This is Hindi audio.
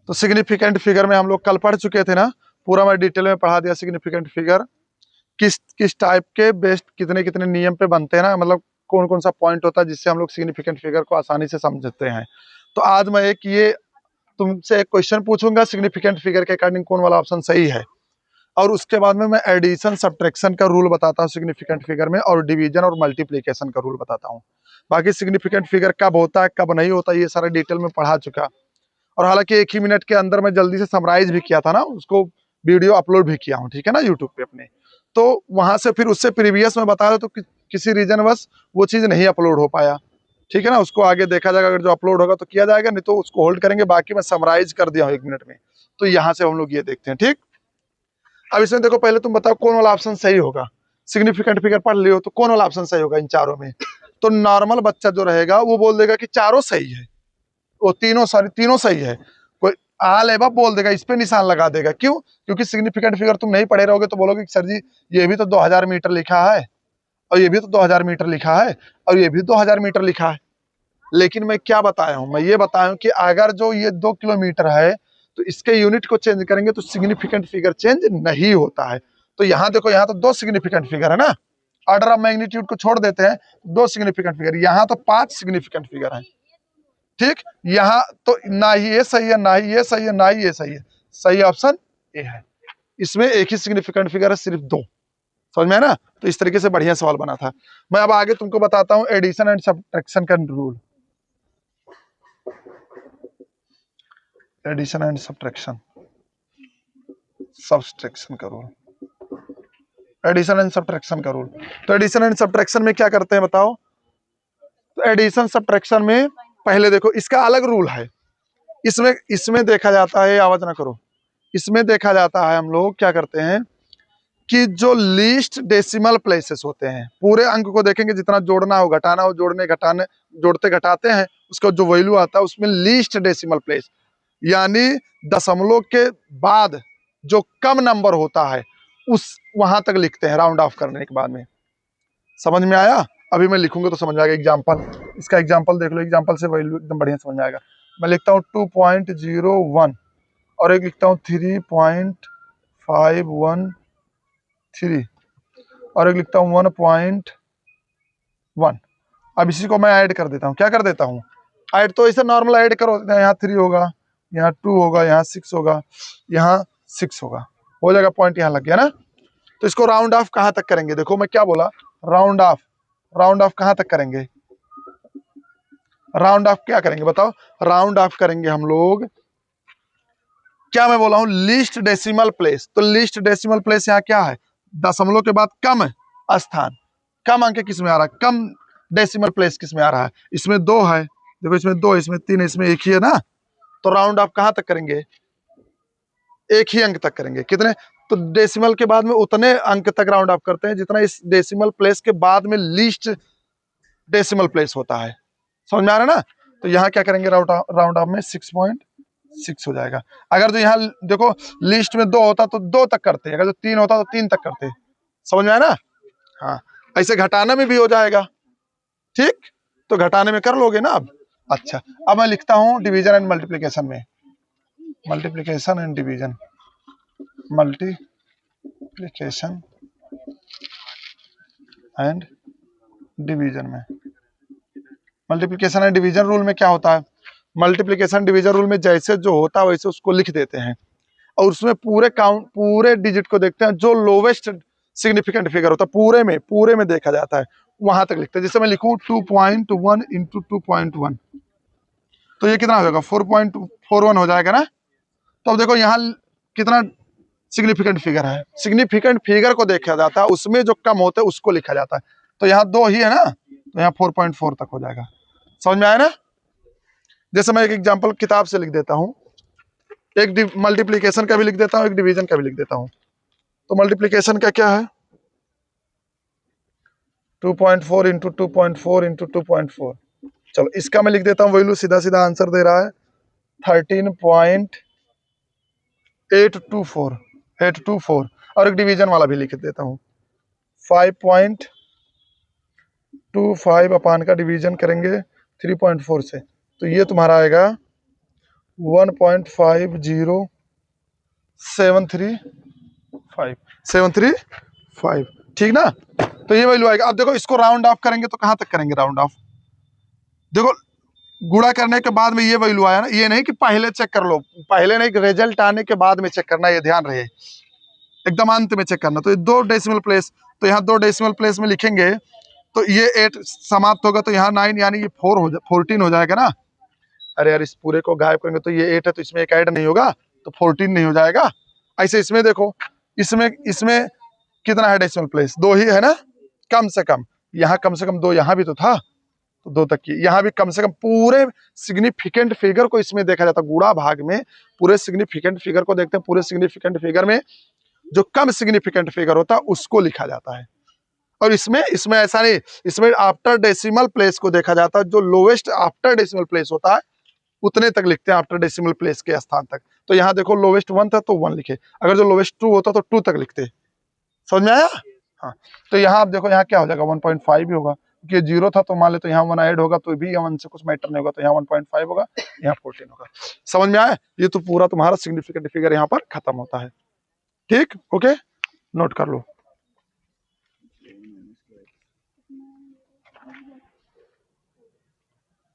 तो सिग्निफिकेंट फिगर में हम लोग कल पढ़ चुके थे ना, पूरा मैं डिटेल में पढ़ा दिया। सिग्निफिकेंट फिगर किस किस टाइप के बेस्ड कितने कितने नियम पे बनते हैं ना, मतलब कौन कौन सा पॉइंट होता है जिससे हम लोग सिग्निफिकेंट फिगर को आसानी से समझते हैं। तो आज मैं एक ये तुमसे एक क्वेश्चन पूछूंगा, सिग्निफिकेंट फिगर के अकॉर्डिंग कौन वाला ऑप्शन सही है, और उसके बाद में मैं एडिशन सब्ट्रैक्शन का रूल बताता हूँ सिग्निफिकेंट फिगर में, और डिवीजन और मल्टीप्लिकेशन का रूल बताता हूँ। बाकी सिग्निफिकेंट फिगर कब होता है कब नहीं होता ये सारा डिटेल में पढ़ा चुका, और हालांकि एक ही मिनट के अंदर मैं जल्दी से समराइज भी किया था ना, उसको वीडियो अपलोड भी किया हूँ, ठीक है ना, यूट्यूब पे अपने। तो वहां से फिर उससे प्रीवियस में बता रहा तो किसी रीजन बस वो चीज़ नहीं अपलोड हो पाया, ठीक है ना। उसको आगे देखा जाएगा, अगर जो अपलोड होगा तो किया जाएगा, नहीं तो उसको होल्ड करेंगे। बाकी मैं समराइज कर दिया हूँ 1 मिनट में। तो यहाँ से हम लोग ये देखते हैं, ठीक। अब इसमें देखो, पहले तुम बताओ कौन वाला ऑप्शन सही होगा। सिग्निफिकेंट फिगर पढ़ लियो तो कौन वाला ऑप्शन सही होगा इन चारों में। तो नॉर्मल बच्चा जो रहेगा वो बोल देगा कि चारों सही है, वो तीनों सही है। कोई आल एबा बोल देगा, इस पे निशान लगा देगा। क्यों? क्योंकि सिग्निफिकेंट फिगर तुम नहीं पढ़े रहोगे तो बोलोगे कि सर जी ये भी तो 2000 मीटर लिखा है, और ये भी तो 2000 मीटर लिखा है, और ये भी 2000 मीटर लिखा है। लेकिन मैं क्या बताया हूं, मैं ये बताया हूं कि अगर जो ये 2 किलोमीटर है तो इसके यूनिट को चेंज करेंगे तो सिग्निफिकेंट फिगर चेंज नहीं होता है। तो यहाँ देखो, यहाँ तो 2 सिग्निफिकेंट फिगर है ना, ऑर्डर ऑफ मैग्नीट्यूड को छोड़ देते हैं, 2 सिग्निफिकेंट फिगर, यहाँ तो 5 सिग्निफिकेंट फिगर है, ठीक। यहाँ तो ना ही ये सही है, ना ही ये सही है, ना ही ये सही है। सही ऑप्शन ए है। इसमें एक ही सिग्निफिकेंट फिगर है, सिर्फ 2। समझ में है ना। तो इस तरीके से बढ़िया सवाल बना था। मैं अब आगे तुमको बताता हूँ एडिशन एंड सब्ट्रैक्शन का रूल। एडिशन एंड सब्ट्रैक्शन का रूल, एडिशन एंड सब्ट्रैक्शन का रूल। तो एडिशन एंड सब्ट्रैक्शन में क्या करते हैं बताओ। तो एडिशन सब्ट्रैक्शन में पहले देखो, इसका अलग रूल है। इसमें इसमें देखा जाता है, आवाज ना करो, इसमें देखा जाता है हम लोग क्या करते हैं कि जो लीस्ट डेसिमल प्लेसेस होते हैं, पूरे अंक को देखेंगे, जितना जोड़ना हो घटाना हो, जोड़ने घटाने जोड़ते घटाते हैं, उसका जो वैल्यू आता है उसमें लीस्ट डेसिमल प्लेस यानी दशमलव के बाद जो कम नंबर होता है उस वहां तक लिखते हैं राउंड ऑफ करने के बाद में। समझ में आया? अभी मैं लिखूंगा तो समझ में आएगा। एग्जाम्पल, इसका एग्जाम्पल देख लो, एग्जाम्पल से वैल्यू एकदम बढ़िया समझ में आएगा। मैं लिखता हूँ 2.01 और एक लिखता हूँ 3.513 और एक लिखता हूँ 1.1। अब इसी को मैं ऐड कर देता हूँ। क्या कर देता हूँ? ऐड तो ऐसे नॉर्मल ऐड करो, यहाँ 3 होगा, यहाँ 2 होगा, यहाँ 6 होगा, यहाँ 6 होगा, हो जाएगा, पॉइंट यहाँ लग गया ना। तो इसको राउंड ऑफ कहाँ तक करेंगे? देखो मैं क्या बोला, राउंड ऑफ। राउंड ऑफ कहाँ तक करेंगे? राउंड ऑफ क्या करेंगे बताओ? राउंड ऑफ करेंगे हम लोग, क्या मैं बोला हूँ, लीस्ट डेसिमल प्लेस। तो लीस्ट डेसिमल प्लेस यहाँ क्या है? दशमलव के बाद कम स्थान, कम अंक किस में आ रहा है, कम डेसिमल प्लेस किस में आ रहा है? इसमें 2 है, देखो इसमें 2, इसमें 3, इसमें 1 ही है ना। तो राउंड ऑफ कहाँ तक करेंगे? एक ही अंक तक करेंगे। कितने? तो डेसिमल के बाद में उतने अंक तक राउंड ऑफ करते हैं जितना इस डेसिमल प्लेस के बाद में लीस्ट डेसिमल प्लेस होता है। समझ में आ रहा है ना। तो यहाँ क्या करेंगे, राउंड ऑफ में 6.6 हो जाएगा। अगर तो यहाँ देखो लिस्ट में 2 होता तो 2 तक करते, अगर जो 3 होता तो 3 तक करते। समझ में आया ना। हाँ, ऐसे घटाना में भी हो जाएगा, ठीक। तो घटाने में कर लोगे ना अब। अच्छा, अब मैं लिखता हूँ डिवीजन एंड मल्टीप्लीकेशन में, multiplication and division, multiplication and division में। मल्टीप्लीकेशन एंड डिवीजन रूल में क्या होता है? मल्टीप्लीकेशन डिवीजन रूल में जैसे जो होता है वैसे उसको लिख देते हैं, और उसमें पूरे काउंट, पूरे डिजिट को देखते हैं, जो लोवेस्ट सिग्निफिकेंट फिगर होता है पूरे में देखा जाता है, वहां तक लिखते हैं। जैसे मैं लिखूं 2.1 इंटू 2.1, तो ये कितना हो जाएगा? 4.41 हो जाएगा ना। तो अब देखो यहाँ कितना सिग्निफिकेंट फिगर है। सिग्निफिकेंट फिगर को देखा जाता है, उसमें जो कम होते हैं उसको लिखा जाता है। तो यहाँ 2 ही है ना, तो यहाँ 4.4 तक हो जाएगा। समझ में आया ना। जैसे मैं एक एग्जाम्पल किताब से लिख देता हूँ, एक मल्टीप्लीकेशन का भी लिख देता हूँ, एक डिवीजन का भी लिख देता हूँ। तो मल्टीप्लीकेशन का क्या है? 2.4 इंटू 2.4 इंटू 2.4। चलो इसका मैं लिख देता हूँ वैल्यू, सीधा सीधा आंसर दे रहा है 13.824। और एक डिवीजन वाला भी लिख देता हूँ 5.25 अपान का डिवीजन करेंगे 3.4 से, तो ये तुम्हारा आएगा 1.50735735, ठीक ना। तो ये वैल्यू आएगा। अब देखो इसको राउंड ऑफ करेंगे तो कहाँ तक करेंगे राउंड ऑफ, देखो गुणा करने के बाद में ये वैल्यू आया ना, ये नहीं कि पहले चेक कर लो, पहले नहीं, रिजल्ट आने के बाद में चेक करना, ये ध्यान रहे, एकदम अंत में चेक करना। तो ये 2 डेसिमल प्लेस, तो यहाँ 2 डेसिमल प्लेस में लिखेंगे तो ये 8 समाप्त होगा, तो यहाँ 9 यानी ये 14 हो जाएगा ना। अरे यार इस पूरे को गायब करेंगे तो ये 8 है, तो इसमें एक ऐड नहीं होगा, तो 14 नहीं हो जाएगा। ऐसे इसमें देखो, इसमें इसमें कितना है डेसिमल प्लेस, 2 ही है ना, कम से कम। यहाँ कम से कम 2 यहाँ भी तो था, तो 2 तक की यहाँ भी कम से कम। पूरे सिग्निफिकेंट फिगर को इसमें देखा जाता है, गुणा भाग में पूरे सिग्निफिकेंट फिगर को देखते हैं। पूरे सिग्निफिकेंट फिगर में जो कम सिग्निफिकेंट फिगर होता है उसको लिखा जाता है। और इसमें इसमें ऐसा नहीं, इसमें आफ्टर डेसिमल प्लेस को देखा जाता है। जो लोवेस्ट आफ्टर डेसिमल प्लेस होता है उतने तक लिखते हैं, आफ्टर डेसिमल प्लेस के स्थान तक। तो यहाँ देखो लोवेस्ट 1 था तो 1 लिखे, अगर जो लोवेस्ट 2 होता तो 2 तक लिखते। समझ में आया। हाँ, तो यहाँ आप देखो, यहाँ क्या हो जाएगा, 1.5 ही होगा, क्योंकि 0 था तो मान ले तो यहाँ 1 ऐड होगा, तो भी 1 से कुछ मैटर नहीं होगा, तो यहाँ 1.5 होगा, यहाँ 14 होगा। समझ में आया। ये तो पूरा तुम्हारा सिग्निफिकेंट फिगर यहाँ पर खत्म होता है। ठीक, ओके, नोट कर लो।